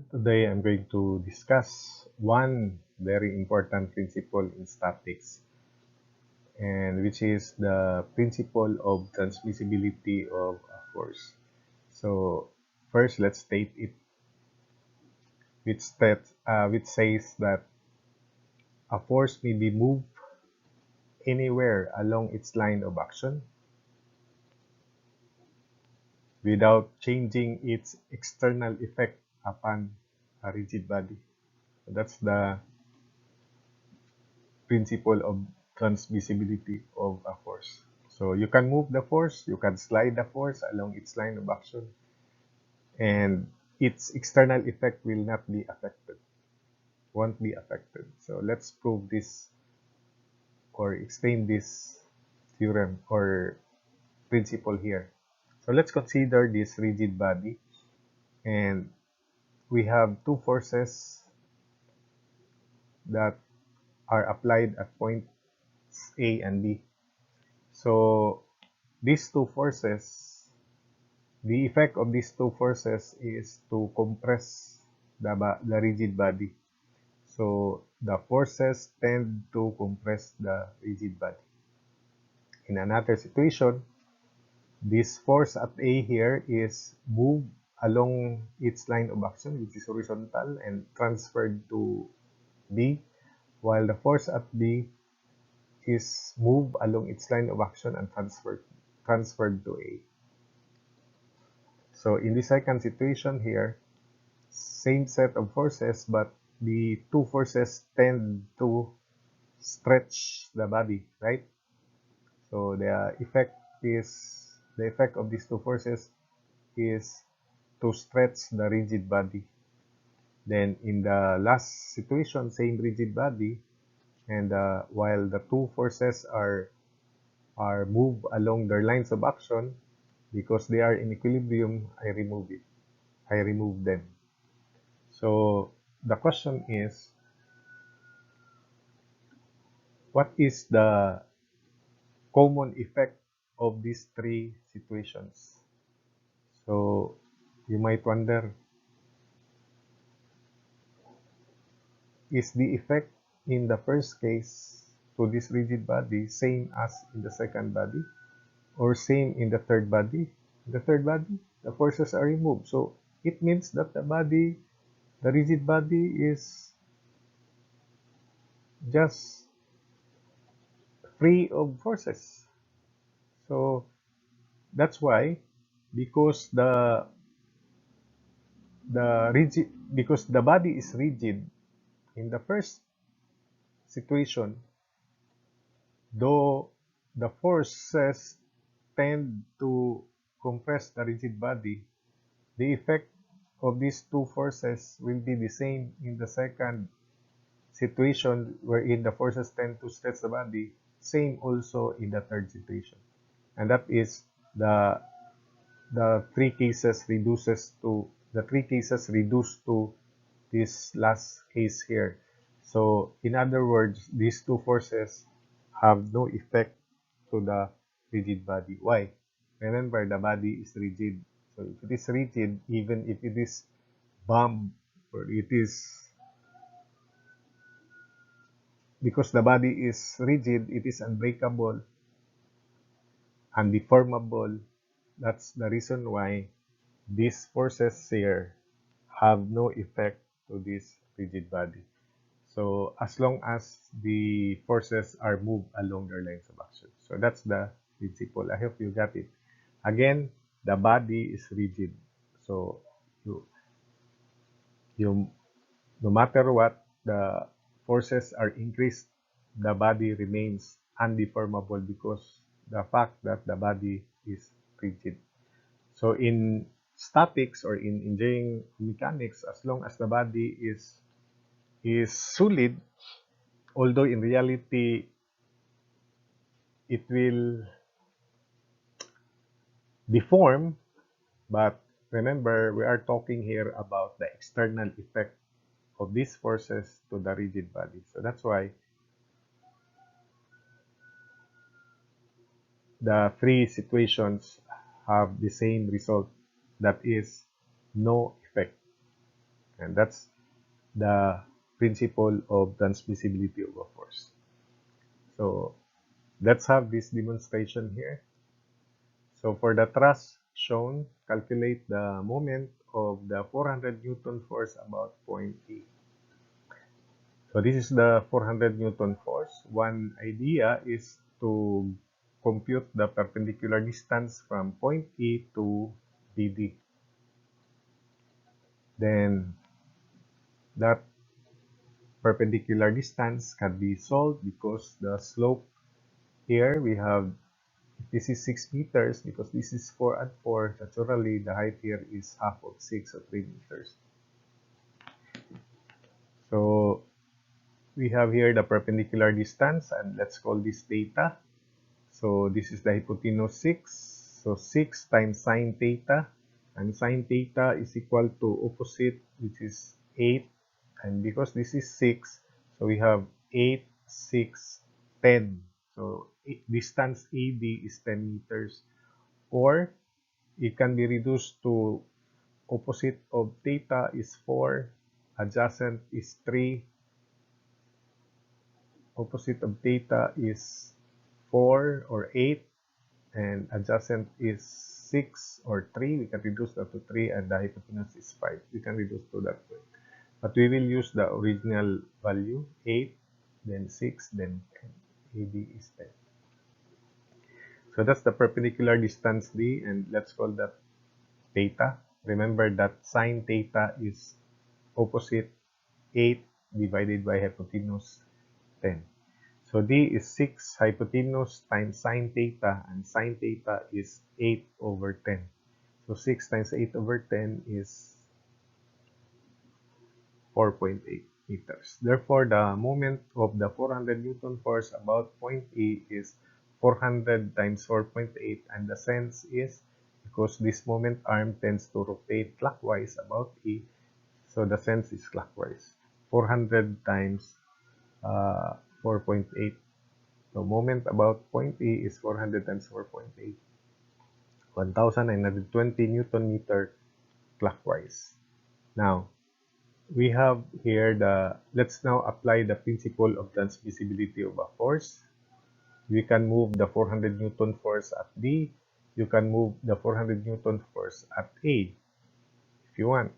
Today I'm going to discuss one very important principle in statics, and which is the principle of transmissibility of a force. So first, let's state it, which says that a force may be moved anywhere along its line of action without changing its external effect upon a rigid body. So that's the principle of transmissibility of a force. So you can move the force, you can slide the force along its line of action, and its external effect will not be affected, won't be affected. So let's prove this or explain this theorem or principle here. So let's consider this rigid body, and we have two forces that are applied at points A and B. So these two forces, the effect of these two forces is to compress the rigid body. So the forces tend to compress the rigid body. In another situation, this force at A here is moved along its line of action, which is horizontal, and transferred to B, while the force at B is moved along its line of action and transferred to A. So in the second situation here, same set of forces, but the two forces tend to stretch the body, right? So the effect of these two forces is to stretch the rigid body. Then in the last situation, same rigid body, and while the two forces are moved along their lines of action, because they are in equilibrium, I remove it. I remove them. So the question is, what is the common effect of these three situations? So you might wonder, is the effect in the first case to this rigid body same as in the second body, or same in the third body? In the third body, the forces are removed. So it means that the rigid body is just free of forces. So that's why, because the body is rigid in the first situation, though the forces tend to compress the rigid body, the effect of these two forces will be the same in the second situation, wherein the forces tend to stretch the body, same also in the third situation. And that is the the three cases reduced to this last case here. So in other words, these two forces have no effect to the rigid body. Why? Remember, the body is rigid. So if it is rigid, even if it is bomb, or it is, because the body is rigid, it is unbreakable, undeformable. That's the reason why these forces here have no effect to this rigid body. So as long as the forces are moved along their lines of action. So that's the principle. I hope you got it. Again, the body is rigid. So you, you no matter what, the forces are increased, the body remains undeformable because the fact that the body is rigid. So in statics or in engineering mechanics, as long as the body is solid, although in reality it will deform, but remember, we are talking here about the external effect of these forces to the rigid body. So that's why the three situations have the same result, that is no effect. And that's the principle of transmissibility of a force. So let's have this demonstration here. So for the thrust shown, calculate the moment of the 400 Newton force about point E. So this is the 400 Newton force. One idea is to compute the perpendicular distance from point E to BD. Then that perpendicular distance can be solved because the slope here we have, this is 6 meters because this is 4 and 4. Naturally, the height here is half of 6 or 3 meters. So we have here the perpendicular distance, and let's call this theta. So this is the hypotenuse 6. So 6 times sine theta, and sine theta is equal to opposite, which is 8. And because this is 6, so we have 8, 6, 10. So distance AD is 10 meters. Or it can be reduced to opposite of theta is 4, adjacent is 3, opposite of theta is 4 or 8, and adjacent is 6 or 3. We can reduce that to 3, and the hypotenuse is 5. We can reduce to that way. But we will use the original value, 8, then 6, then 10. AD is 10. So that's the perpendicular distance D, and let's call that theta. Remember that sine theta is opposite 8 divided by hypotenuse 10. So D is 6 hypotenuse times sine theta, and sine theta is 8 over 10. So 6 times 8 over 10 is 4.8 meters. Therefore, the moment of the 400 Newton force about point E is 400 times 4.8, and the sense is because this moment arm tends to rotate clockwise about E, so the sense is clockwise. 400 times 4.8. So moment about point E is 400 times 4.8. 1,920 Newton meter clockwise. Now, we have here let's now apply the principle of transmissibility of a force. We can move the 400 Newton force at D. You can move the 400 Newton force at A if you want.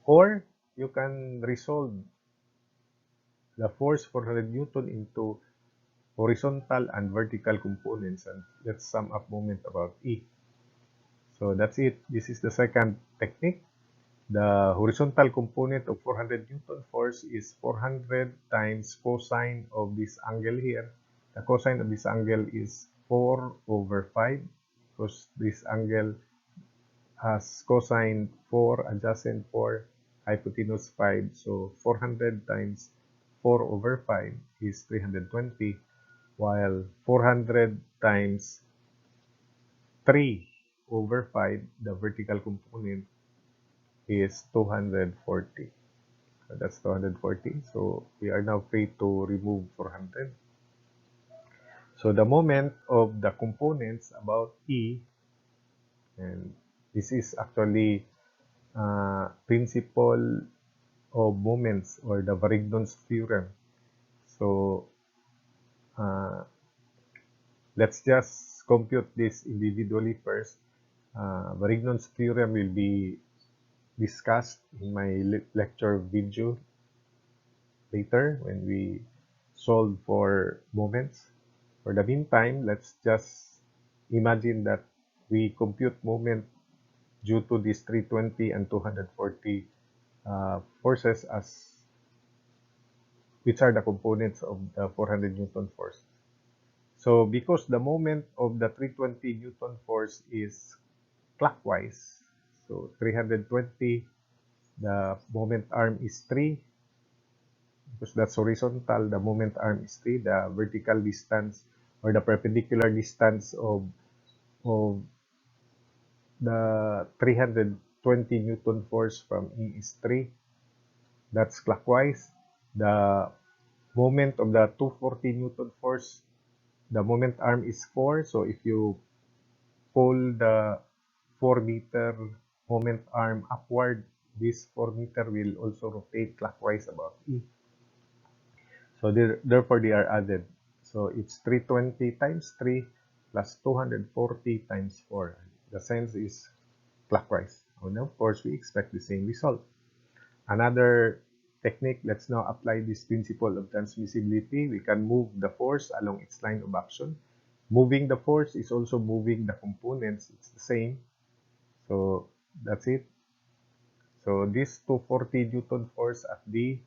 Or you can resolve the force 400 Newton into horizontal and vertical components. And let's sum up moment about E. So that's it. This is the second technique. The horizontal component of 400 Newton force is 400 times cosine of this angle here. The cosine of this angle is 4 over 5 because this angle has cosine 4, adjacent 4, hypotenuse 5. So 400 times 4 over 5 is 320, while 400 times 3 over 5, the vertical component, is 240. So that's 240. So we are now free to remove 400. So the moment of the components about E, and this is actually principle of moments or the Varignon's theorem. So let's just compute this individually first. Varignon's theorem will be discussed in my lecture video later when we solve for moments. For the meantime, let's just imagine that we compute moment due to these 320 and 240 forces as which are the components of the 400 Newton force. So because the moment of the 320 Newton force is clockwise, so 320, the moment arm is 3, because that's horizontal, the moment arm is 3, the vertical distance or the perpendicular distance of the 320 Newton force from E is 3. That's clockwise. The moment of the 240 Newton force, the moment arm is 4. So if you pull the 4 meter moment arm upward, this 4 meter will also rotate clockwise about E. So therefore they are added. So it's 320 times 3 plus 240 times 4. The sense is clockwise. And of course, we expect the same result. Another technique, let's now apply this principle of transmissibility. We can move the force along its line of action. Moving the force is also moving the components. It's the same. So that's it. So this 240 Newton force at D,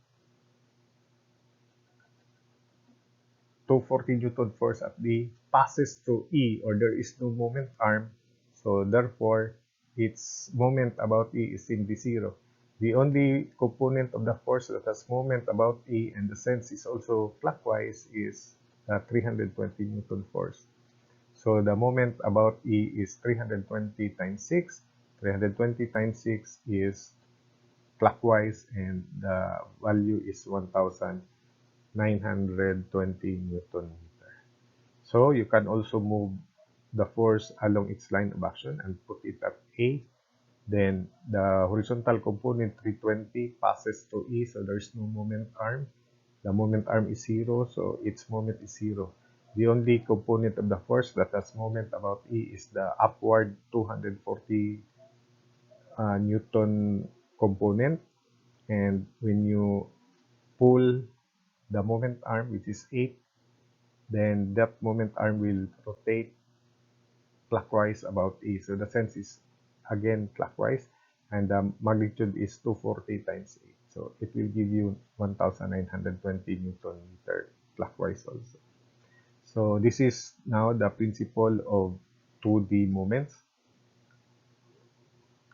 240 Newton force at D passes through E, or there is no moment arm. So therefore, its moment about E is simply zero. The only component of the force that has moment about E and the sense is also clockwise is 320 Newton force. So the moment about E is 320 times 6. 320 times 6 is clockwise, and the value is 1920 Newton meter. So you can also move the force along its line of action and put it at A. Then the horizontal component 320 passes through E, so there's no moment arm. The moment arm is 0, so its moment is 0. The only component of the force that has moment about E is the upward 240 Newton component. And when you pull the moment arm, which is 8, then that moment arm will rotate clockwise about E. So the sense is again clockwise, and the magnitude is 240 times 8. So it will give you 1920 Newton meter clockwise also. So this is now the principle of 2D moments,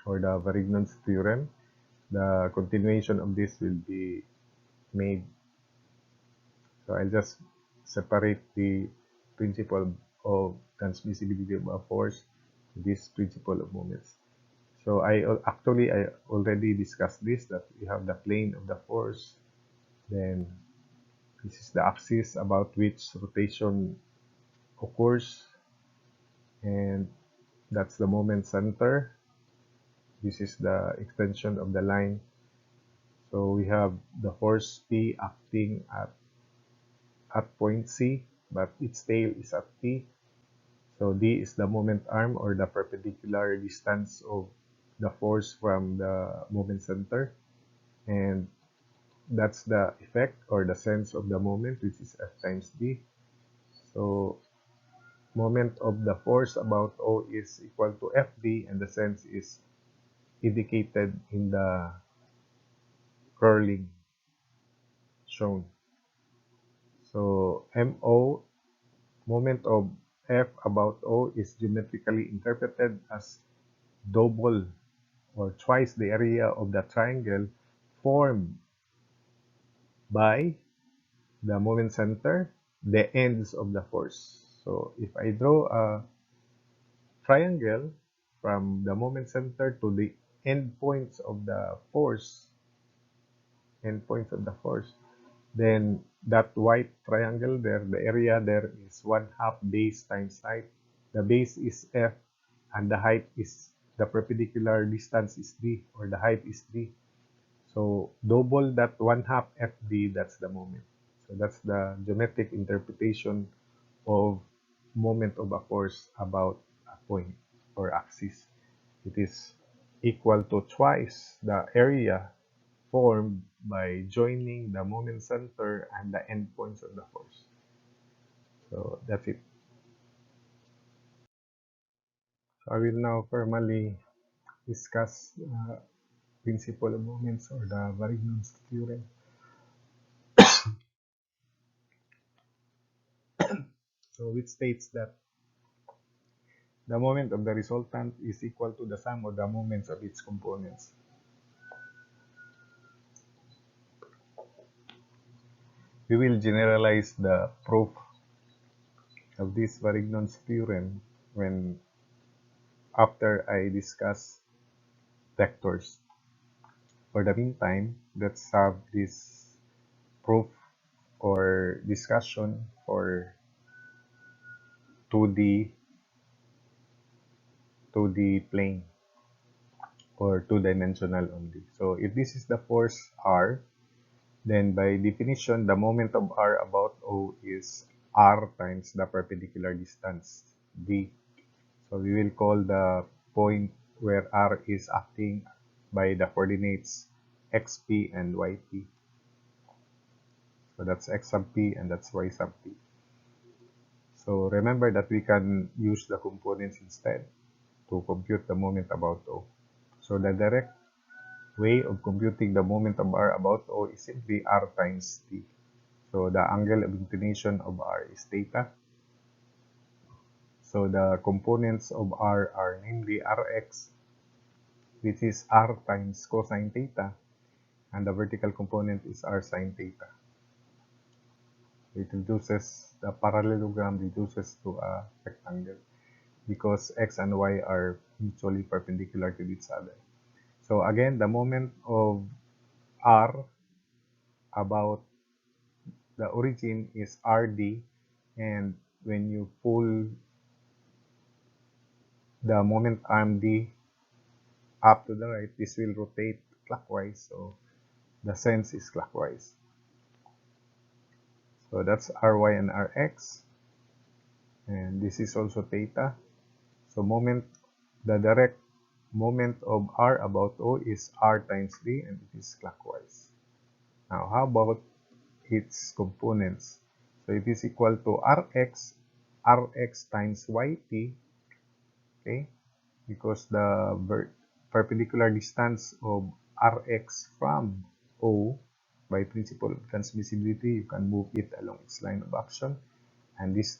or the Varignon's theorem. The continuation of this will be made. So I'll just separate the principle of transmissibility of a force to this principle of moments. So I already discussed this, that we have the plane of the force, then this is the axis about which rotation occurs, and that's the moment center. This is the extension of the line. So we have the force P acting at point C, but its tail is at T. So D is the moment arm, or the perpendicular distance of the force from the moment center. And that's the effect, or the sense of the moment, which is F times D. So moment of the force about O is equal to FD, and the sense is indicated in the curling shown. So MO, moment of F about O, is geometrically interpreted as double or twice the area of the triangle formed by the moment center, the ends of the force. So if I draw a triangle from the moment center to the endpoints of the force, then that white triangle there, the area there is 1/2 base times height. The base is F, and the height is, the perpendicular distance is D, or the height is D. So double that 1/2 FD, that's the moment. So that's the geometric interpretation of moment of a force about a point or axis. It is equal to twice the area formed by joining the moment center and the endpoints of the force. So that's it. So I will now formally discuss principle of moments, or the Varignon's theorem. So which states that the moment of the resultant is equal to the sum of the moments of its components. We will generalize the proof of this Varignon's theorem when after I discuss vectors. For the meantime, let's have this proof or discussion for 2D plane. or two-dimensional only. So if this is the force R, then by definition, the moment of R about O is R times the perpendicular distance, D. So we will call the point where R is acting by the coordinates xp and yp. So that's x sub p and that's y sub p. So remember that we can use the components instead to compute the moment about O. So the direct way of computing the moment of R about O is simply R times t. So the angle of inclination of R is theta. So the components of R are namely Rx, which is R times cosine theta, and the vertical component is R sine theta. It reduces, the parallelogram reduces to a rectangle because x and y are mutually perpendicular to each other. So again, the moment of R about the origin is RD, and when you pull the moment arm D up to the right, this will rotate clockwise, so the sense is clockwise. So that's Ry and Rx, and this is also theta. So the direct moment of R about O is R times D, and it is clockwise. Now, how about its components? So it is equal to Rx times Yt, okay? Because the perpendicular distance of Rx from O, by principle of transmissibility, you can move it along its line of action, and this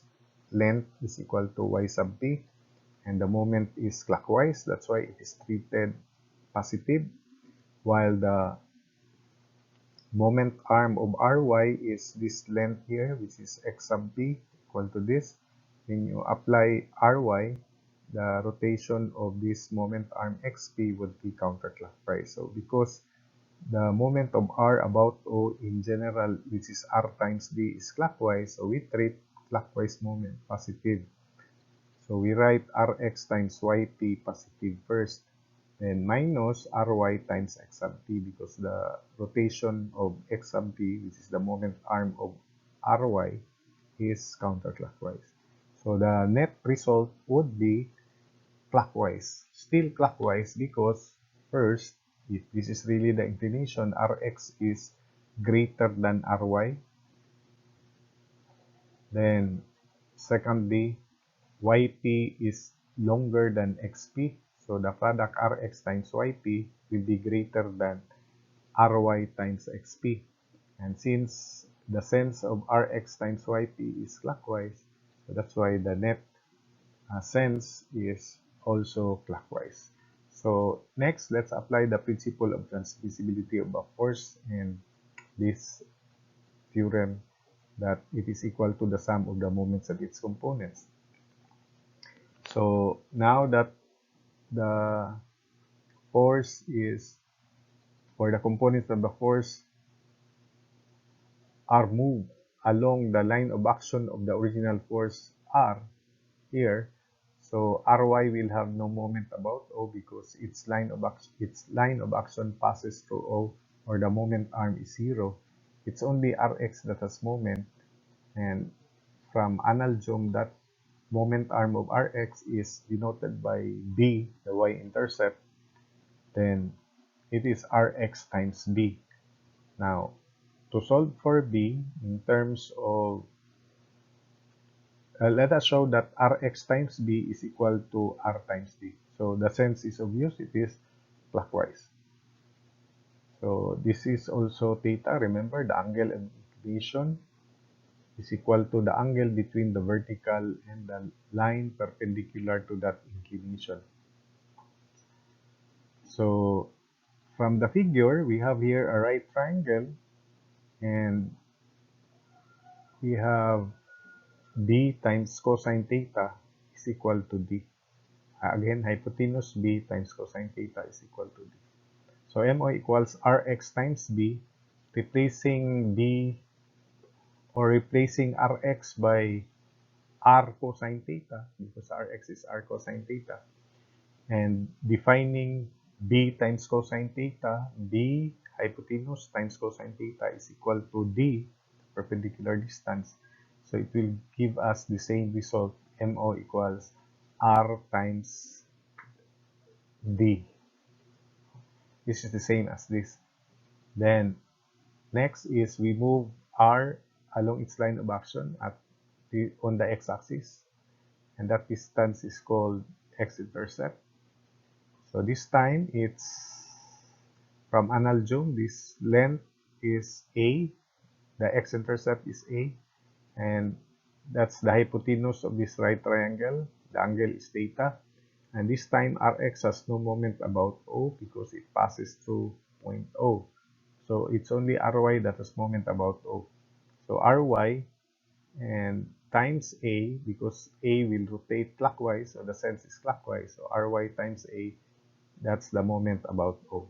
length is equal to y sub t, and the moment is clockwise, that's why it is treated positive, while the moment arm of Ry is this length here, which is x sub t, equal to this. When you apply Ry, the rotation of this moment arm xp would be counterclockwise. So because the moment of R about O in general, which is R times D, is clockwise, so we treat clockwise moment positive. So we write Rx times Yt positive first, then minus Ry times x sub t, because the rotation of x sub t, which is the moment arm of Ry, is counterclockwise. So the net result would be clockwise, still clockwise, because first, if this is really the inclination, Rx is greater than Ry, then secondly, Yp is longer than Xp, so the product Rx times Yp will be greater than Ry times Xp. And since the sense of Rx times Yp is clockwise, so that's why the net sense is also clockwise. So next, let's apply the principle of transmissibility of a force and this theorem that it is equal to the sum of the moments of its components. So now that the force is, or the components of the force are moved along the line of action of the original force R here, so Ry will have no moment about O because its line of action passes through O, or the moment arm is 0. It's only Rx that has moment, and from analogum, that moment arm of Rx is denoted by B, the y-intercept, then it is Rx times B. Now, to solve for B in terms of, let us show that Rx times B is equal to R times D. So the sense is obvious, it is clockwise. So this is also theta. Remember, the angle of inclination is equal to the angle between the vertical and the line perpendicular to that inclination. So from the figure, we have here a right triangle, and we have B times cosine theta is equal to D. Again, hypotenuse B times cosine theta is equal to D. So MO equals Rx times B, replacing B, or replacing Rx by R cosine theta, because Rx is R cosine theta, and defining B times cosine theta, B hypotenuse times cosine theta is equal to D, perpendicular distance. So it will give us the same result, MO equals R times D. This is the same as this. Then next is we move R along its line of action on the x-axis, and that distance is called x-intercept. So this time it's from analogum, this length is A, the x-intercept is A, and that's the hypotenuse of this right triangle. The angle is theta. And this time Rx has no moment about O because it passes through point O. So it's only Ry that has moment about O. So Ry and times A, because A will rotate clockwise, so the sense is clockwise. So Ry times A, that's the moment about O.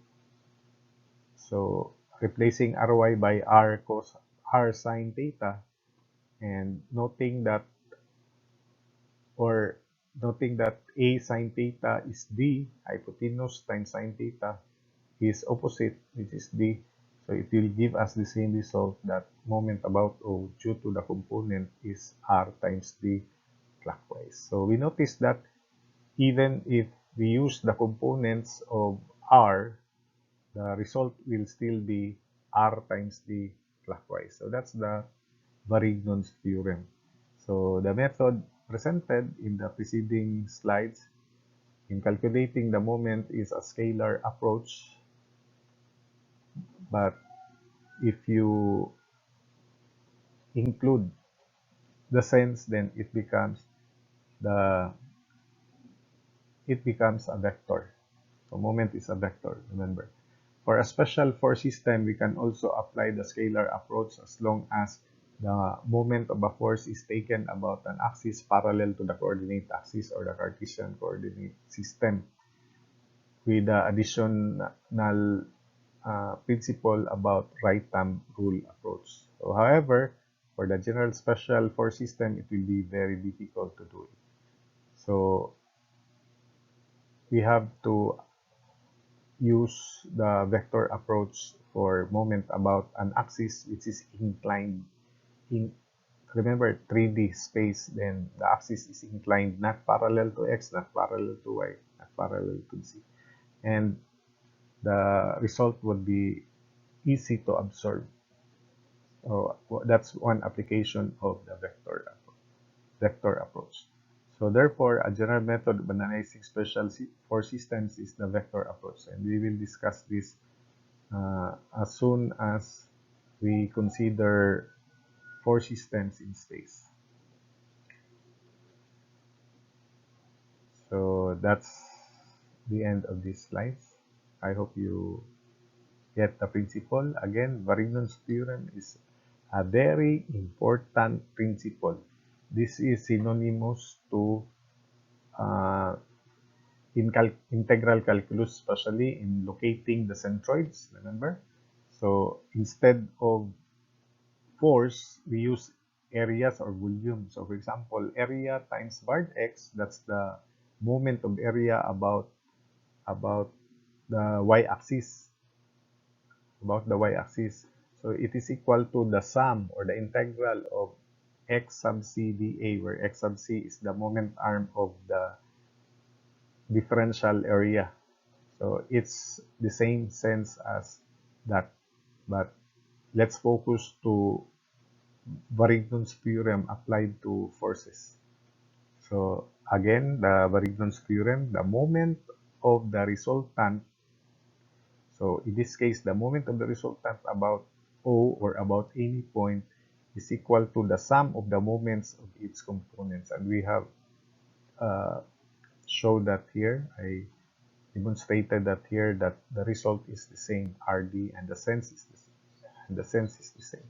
So replacing Ry by R cos R sine theta, and noting that A sine theta is D, hypotenuse times sine theta is opposite, which is D. So it will give us the same result, that moment about O due to the component is R times D clockwise. So we notice that even if we use the components of R, the result will still be R times D clockwise. So that's the Varignon's theorem. So the method presented in the preceding slides in calculating the moment is a scalar approach, but if you include the sense, then the it becomes a vector. So moment is a vector, remember. For a special force system, we can also apply the scalar approach as long as the moment of a force is taken about an axis parallel to the coordinate axis or the Cartesian coordinate system, with the additional principle about right thumb rule approach. So, however, for the general special force system, it will be very difficult to do it. So we have to use the vector approach for moment about an axis which is inclined. Remember 3D space, then the axis is inclined not parallel to x, not parallel to y, not parallel to z. And the result would be easy to absorb. So that's one application of the vector approach. So therefore, a general method of analyzing special force systems is the vector approach, and we will discuss this as soon as we consider force systems in space. So that's the end of these slides. I hope you get the principle. Again, Varignon's theorem is a very important principle. This is synonymous to integral calculus, especially in locating the centroids, remember? So instead of force, we use areas or volume. So for example, area times varg x, that's the moment of area about the y-axis, So it is equal to the sum or the integral of x sub c dA, where x sub c is the moment arm of the differential area. So it's the same sense as that, but let's focus to Varignon's theorem applied to forces. So again, the Varignon's theorem, the moment of the resultant, so in this case, the moment of the resultant about O or about any point is equal to the sum of the moments of its components. And we have showed that here. I demonstrated that here, that the result is the same, RD, and the sense is the same.